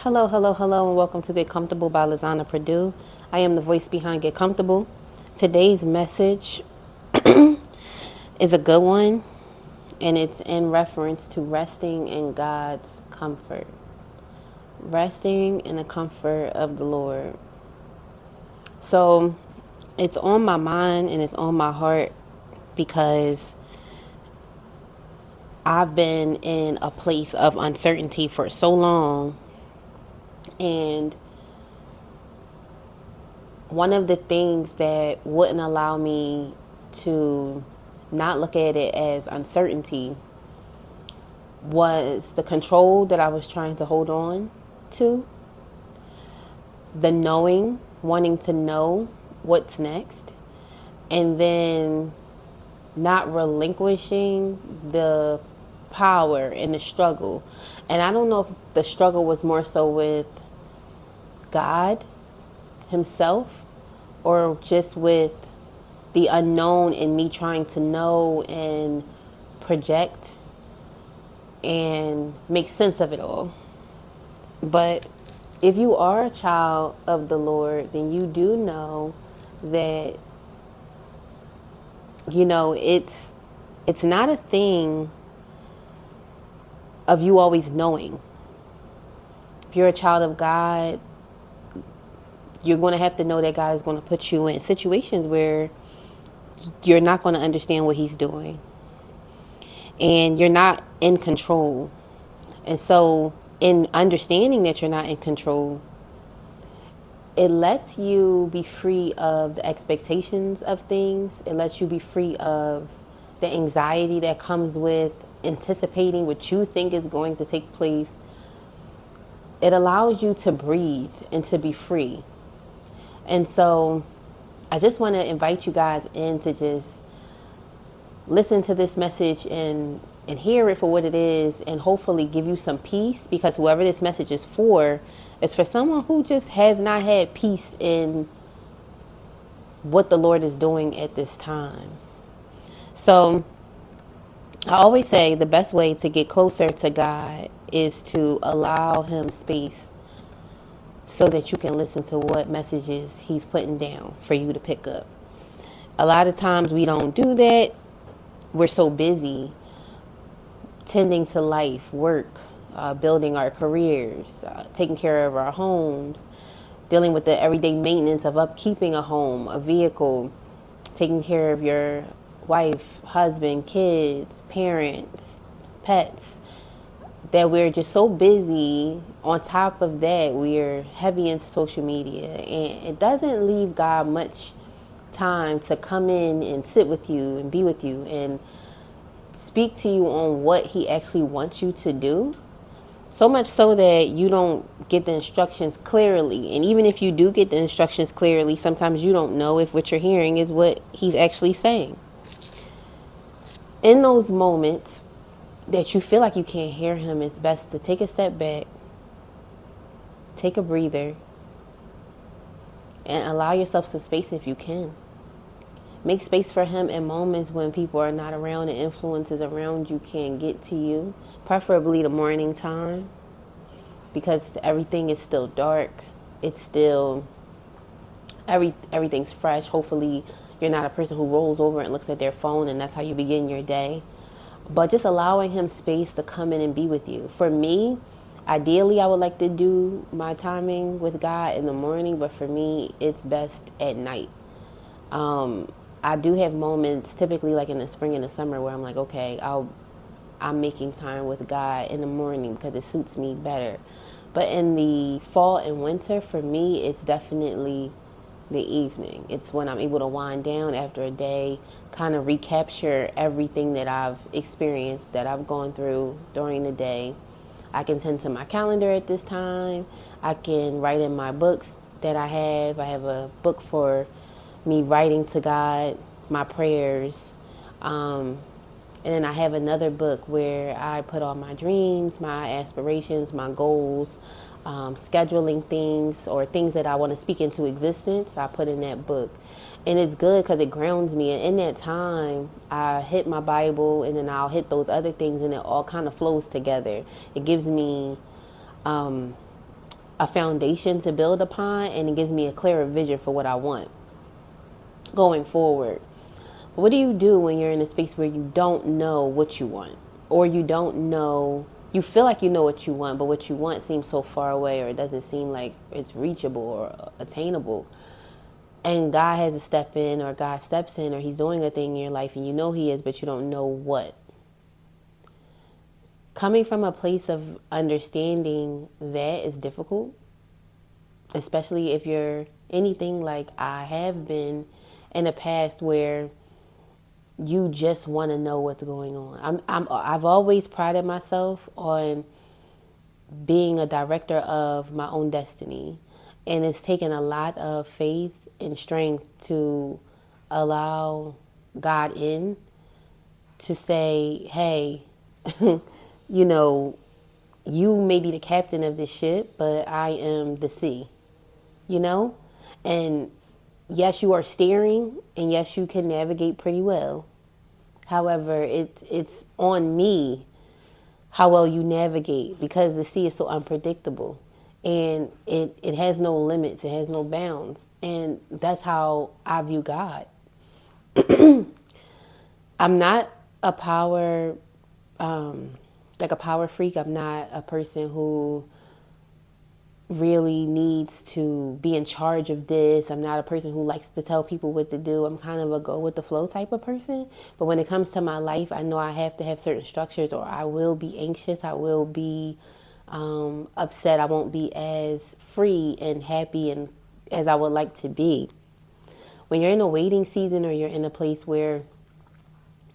Hello, hello, hello, and welcome to Get Comfortable by Lizana-Prodeaux. I am the voice behind Get Comfortable. Today's message is a good one, and it's in reference to resting in God's comfort. Resting in the comfort of the Lord. So, it's on my mind and it's on my heart because I've been in a place of uncertainty for so long. And one of the things that wouldn't allow me to not look at it as uncertainty was the control that I was trying to hold on to, the knowing, wanting to know what's next, and then not relinquishing the power in the struggle. And I don't know if the struggle was more so with God himself or just with the unknown and me trying to know and project and make sense of it all. But if you are a child of the Lord, then you do know that, it's not a thing of you always knowing. If you're a child of God, you're going to have to know that God is going to put you in situations where you're not going to understand what he's doing. And you're not in control. And so in understanding that you're not in control, it lets you be free of the expectations of things. It lets you be free of the anxiety that comes with anticipating what you think is going to take place. It allows you to breathe and to be free. And so I just want to invite you guys in to just listen to this message and hear it for what it is and hopefully give you some peace, because whoever this message is for someone who just has not had peace in what the Lord is doing at this time. So I always say the best way to get closer to God is to allow him space so that you can listen to what messages he's putting down for you to pick up. A lot of times we don't do that. We're so busy tending to life, work, building our careers, taking care of our homes, dealing with the everyday maintenance of upkeeping a home, a vehicle, taking care of your wife, husband, kids, parents, pets, that we're just so busy. On top of that, we're heavy into social media, and it doesn't leave God much time to come in and sit with you and be with you and speak to you on what he actually wants you to do. So much so that you don't get the instructions clearly. And even if you do get the instructions clearly, sometimes you don't know if what you're hearing is what he's actually saying. In those moments that you feel like you can't hear him, it's best to take a step back, take a breather, and allow yourself some space if you can. Make space for him in moments when people are not around and influences around you can't get to you, preferably the morning time, because everything is still dark. It's still, everything's fresh. Hopefully you're not a person who rolls over and looks at their phone and that's how you begin your day. But just allowing him space to come in and be with you. For me, ideally, I would like to do my timing with God in the morning, but for me, it's best at night. I do have moments, typically like in the spring and the summer, where I'm like, okay, I'm making time with God in the morning because it suits me better. But in the fall and winter, for me, it's definitely the evening. It's when I'm able to wind down after a day, kind of recapture everything that I've experienced, that I've gone through during the day. I can tend to my calendar at this time. I can write in my books that I have. I have a book for me writing to God, my prayers. And then I have another book where I put all my dreams, my aspirations, my goals, scheduling things or things that I want to speak into existence. I put in that book. And it's good because it grounds me. And in that time, I hit my Bible and then I'll hit those other things and it all kind of flows together. It gives me a foundation to build upon, and it gives me a clearer vision for what I want going forward. But what do you do when you're in a space where you don't know what you want, or you don't know, you feel like you know what you want, but what you want seems so far away, or it doesn't seem like it's reachable or attainable, and God has to step in, or God steps in, or he's doing a thing in your life and you know he is, but you don't know what? Coming from a place of understanding that is difficult, especially if you're anything like I have been in the past, where you just want to know what's going on. I've always prided myself on being a director of my own destiny, and it's taken a lot of faith and strength to allow God in to say, hey, you know, you may be the captain of this ship, but I am the sea, you know? And yes, you are steering, and yes, you can navigate pretty well. However, it's on me how well you navigate, because the sea is so unpredictable, and it has no limits, it has no bounds. And that's how I view God. I'm not a power, like a power freak. I'm not a person who really needs to be in charge of this. I'm not a person who likes to tell people what to do. I'm kind of a go with the flow type of person. But when it comes to my life, I know I have to have certain structures, or I will be anxious. I will be upset. I won't be as free and happy and as I would like to be. When you're in a waiting season, or you're in a place where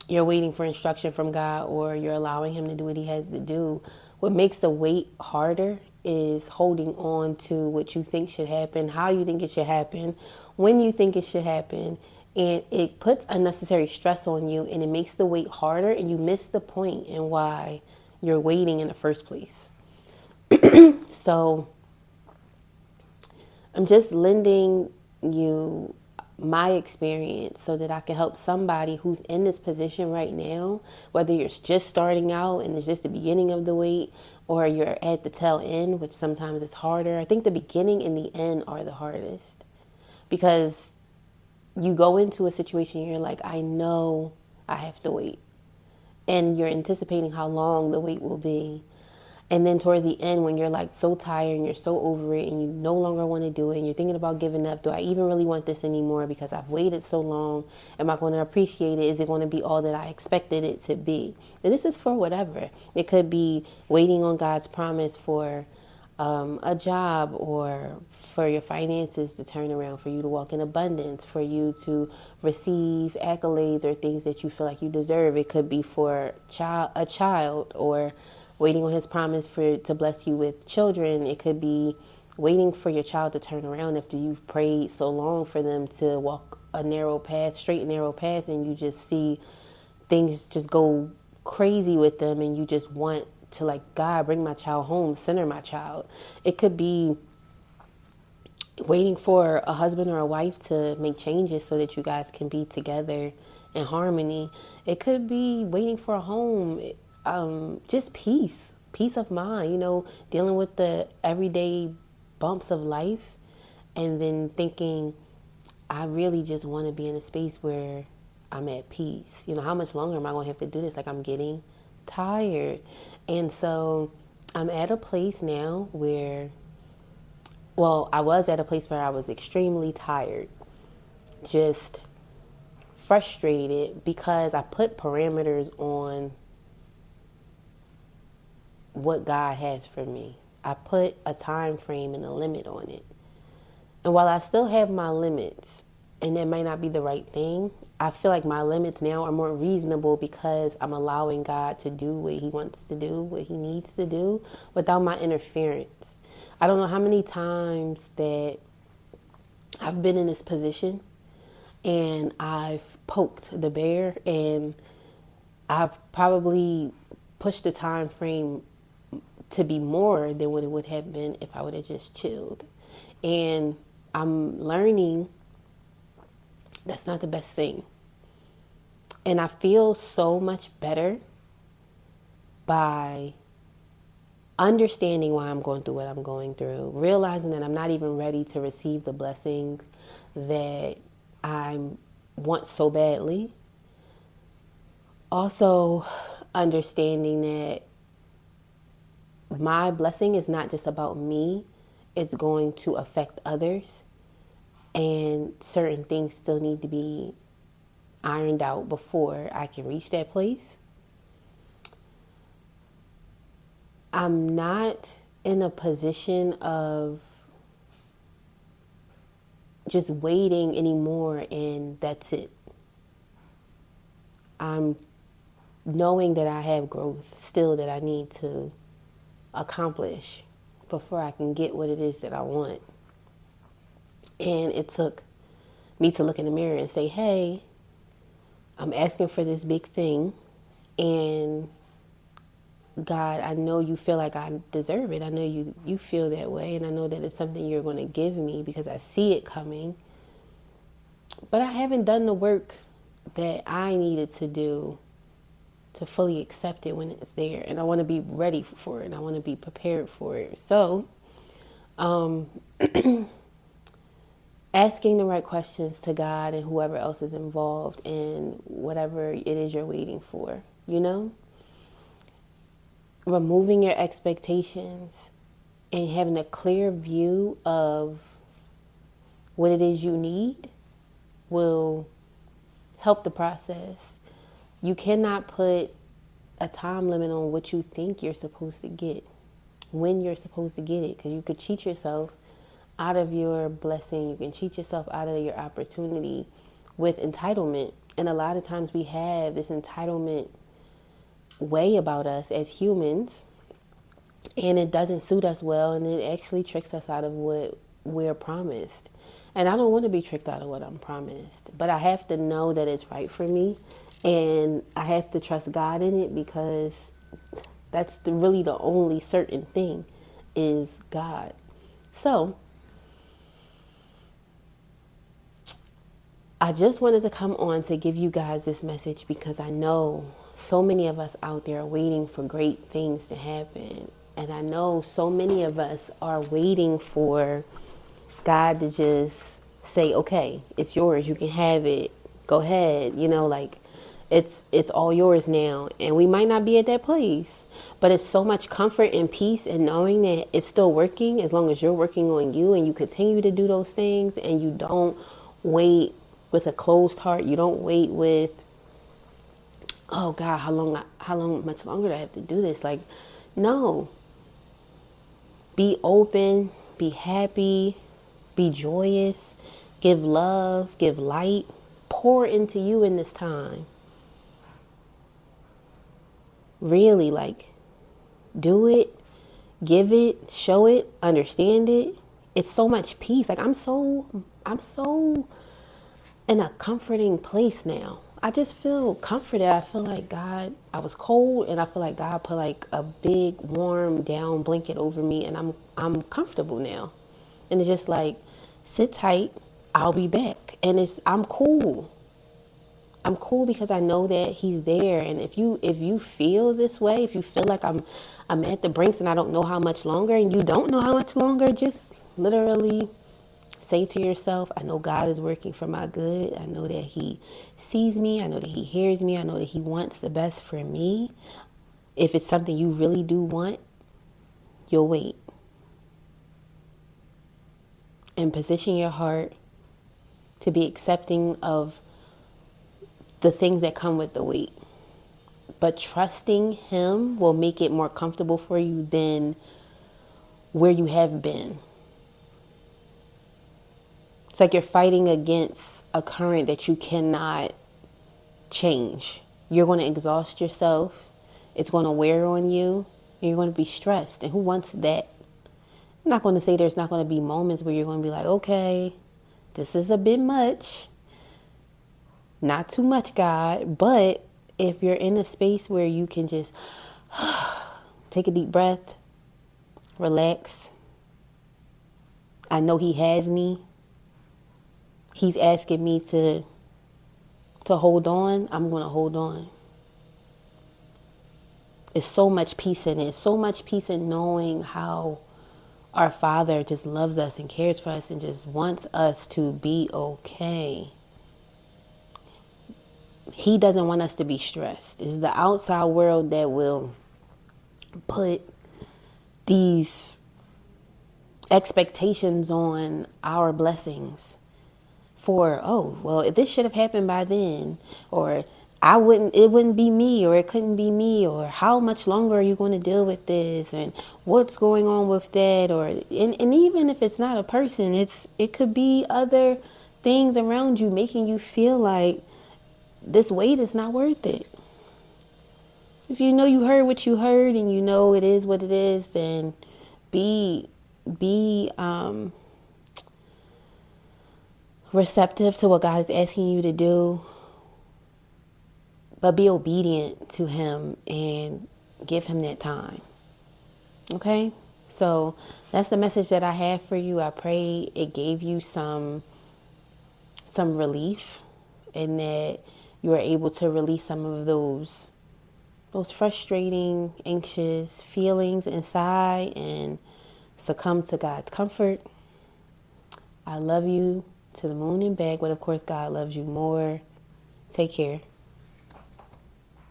you're waiting for instruction from God, or you're allowing him to do what he has to do, what makes the wait harder is holding on to what you think should happen, how you think it should happen, when you think it should happen. And it puts unnecessary stress on you, and it makes the wait harder, and you miss the point and why you're waiting in the first place. So I'm just lending you my experience so that I can help somebody who's in this position right now, whether you're just starting out and it's just the beginning of the wait, or you're at the tail end, which sometimes is harder. I think the beginning and the end are the hardest, because you go into a situation and you're like, I know I have to wait, and you're anticipating how long the wait will be. And then towards the end, when you're like so tired and you're so over it and you no longer want to do it, and you're thinking about giving up, do I even really want this anymore because I've waited so long? Am I going to appreciate it? Is it going to be all that I expected it to be? And this is for whatever. It could be waiting on God's promise for a job, or for your finances to turn around, for you to walk in abundance, for you to receive accolades or things that you feel like you deserve. It could be for a child, or waiting on his promise to bless you with children. It could be waiting for your child to turn around after you've prayed so long for them to walk a narrow path, straight and narrow path, and you just see things just go crazy with them, and you just want to, like, God, bring my child home, center my child. It could be waiting for a husband or a wife to make changes so that you guys can be together in harmony. It could be waiting for a home, just peace of mind, dealing with the everyday bumps of life, and then thinking, I really just want to be in a space where I'm at peace. How much longer am I going to have to do this? Like, I'm getting tired. And so I'm at a place now where, I was at a place where I was extremely tired, just frustrated, because I put parameters on what God has for me. I put a time frame and a limit on it. And while I still have my limits, and that might not be the right thing, I feel like my limits now are more reasonable, because I'm allowing God to do what he wants to do, what he needs to do, without my interference. I don't know how many times that I've been in this position and I've poked the bear, and I've probably pushed the time frame to be more than what it would have been if I would have just chilled. And I'm learning that's not the best thing. And I feel so much better by understanding why I'm going through what I'm going through, realizing that I'm not even ready to receive the blessings that I want so badly. Also, understanding that my blessing is not just about me, it's going to affect others, and certain things still need to be ironed out before I can reach that place. I'm not in a position of just waiting anymore and that's it. I'm knowing that I have growth still that I need to accomplish before I can get what it is that I want. And it took me to look in the mirror and say, hey, I'm asking for this big thing, and God, I know you feel like I deserve it. I know you feel that way, and I know that it's something you're going to give me because I see it coming. But I haven't done the work that I needed to do to fully accept it when it's there. And I want to be ready for it, and I want to be prepared for it. So, asking the right questions to God and whoever else is involved in whatever it is you're waiting for, removing your expectations and having a clear view of what it is you need will help the process. You cannot put a time limit on what you think you're supposed to get, when you're supposed to get it, because you could cheat yourself out of your blessing. You can cheat yourself out of your opportunity with entitlement. And a lot of times we have this entitlement way about us as humans, and it doesn't suit us well, and it actually tricks us out of what we're promised. And I don't want to be tricked out of what I'm promised, but I have to know that it's right for me, and I have to trust God in it, because that's really the only certain thing is God. So I just wanted to come on to give you guys this message, because I know so many of us out there are waiting for great things to happen. And I know so many of us are waiting for God to just say, okay, it's yours. You can have it. Go ahead. It's all yours now. And we might not be at that place, but it's so much comfort and peace in knowing that it's still working as long as you're working on you and you continue to do those things, and you don't wait with a closed heart. You don't wait with, oh God, much longer do I have to do this? No. Be open, be happy, be joyous, give love, give light, pour into you in this time. Really, do it, give it, show it, understand it. It's so much peace. I'm so in a comforting place now. I just feel comforted. I feel like God, I was cold, and I feel like God put a big warm down blanket over me, and I'm comfortable now. And it's just sit tight, I'll be back. And I'm cool. I'm cool because I know that he's there. And if you feel this way, if you feel like I'm at the brinks and I don't know how much longer, and you don't know how much longer, just literally say to yourself, I know God is working for my good. I know that he sees me. I know that he hears me. I know that he wants the best for me. If it's something you really do want, you'll wait. And position your heart to be accepting of the things that come with the wait. But trusting him will make it more comfortable for you than where you have been. It's like you're fighting against a current that you cannot change. You're going to exhaust yourself. It's going to wear on you. And you're going to be stressed. And who wants that? I'm not going to say there's not going to be moments where you're going to be like, okay, this is a bit much. Not too much, God. But if you're in a space where you can just take a deep breath, relax. I know he has me. He's asking me to hold on. I'm going to hold on. It's so much peace in it. So much peace in knowing how our Father just loves us and cares for us and just wants us to be okay. He doesn't want us to be stressed. It's the outside world that will put these expectations on our blessings for, oh, well, if this should have happened by then, or it wouldn't be me, or it couldn't be me, or how much longer are you going to deal with this, and what's going on with that, or and even if it's not a person, it could be other things around you making you feel like this weight is not worth it. If you know you heard what you heard and you know it is what it is, then be receptive to what God is asking you to do, but be obedient to Him and give Him that time. Okay? So that's the message that I have for you. I pray it gave you some relief and that you are able to release some of those frustrating, anxious feelings inside and succumb to God's comfort. I love you to the moon and back, but of course God loves you more. Take care.